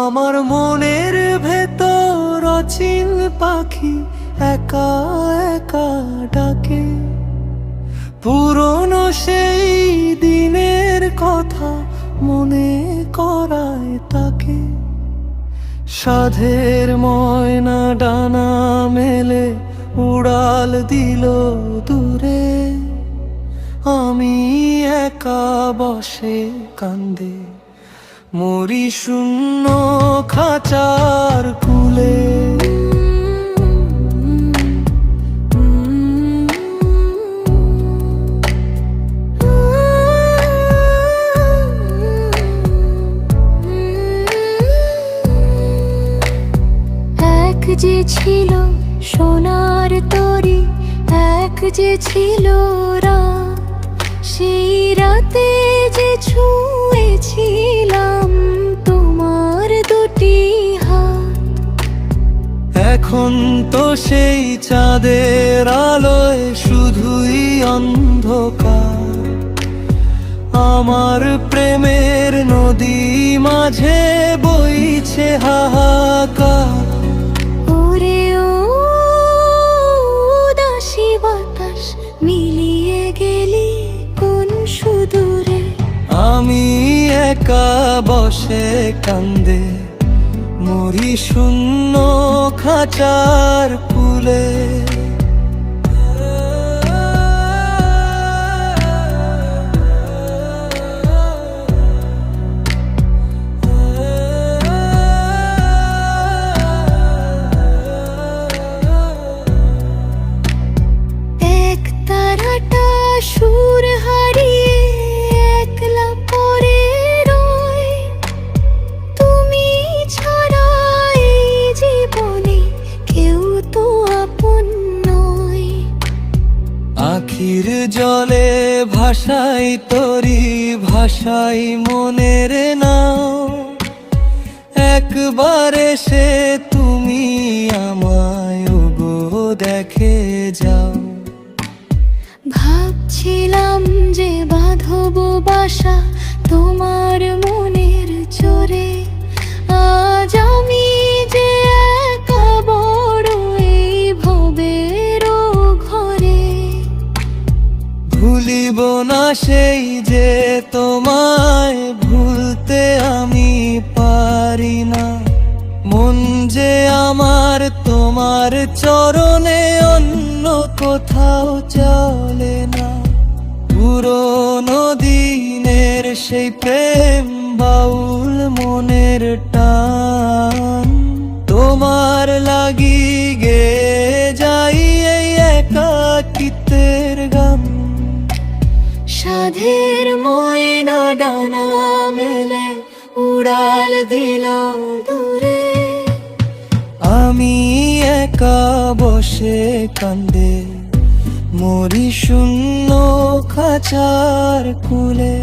আমার মনের ভেতর অচিন পাখি একা একা ডাকে, পুরনো সেই দিনের কথা মনে করায় তাকে। সাধের ময়না ডানা মেলে উড়াল দিল দূরে, আমি একা বসে কান্দে মরি শূন্য খাঁচার কুলে। এক যে ছিল সোনার তরী, এক যে ছিল রাত, সেই রাতে যে ছুঁয়েছিলাম তোমার দুটি হাত। এখন তো সেই চাঁদের আলোয় শুধুই অন্ধকার, আমার প্রেমের নদী মাঝে বইছে হাহাকার। ওরে ও দাসী বাতাস, মিলিয়ে গেলি কোন সুদূরে। আমি একা বসে কান্দে মরি শূন্য খাঁচার কুলে। এক তারাটা সুর হারিয়ে একলা পড়ে রয়, তুমি ছাড়া এই জীবনে কেউ তো আপন নয়। আখির জলে ভাসাই তরি ভাসাই মনের নাও, একবার এসে তুমি আমায় গো দেখে যাও। ভাবছিলাম যে বাঁধব বাসা তোমার মনের চোরে, আজ আমি যে একা বড় এই ভবের ঘরে। ভুলিব না সেই যে তোমায় ভুলতে আমি পারি না, মন যে আমার তোমার চরণে অন্য কোথাও চলে না। পুরনো দিনের সেই প্রেম বাউল মনের টান, তোমার লাগি গে যাই এই একাকিত্বের গান। সাধের ময়না ডানা মেলে উড়াল দিল দূরে, আমি একা বসে কান্দে মরি শূন্য খাঁচার কুলে।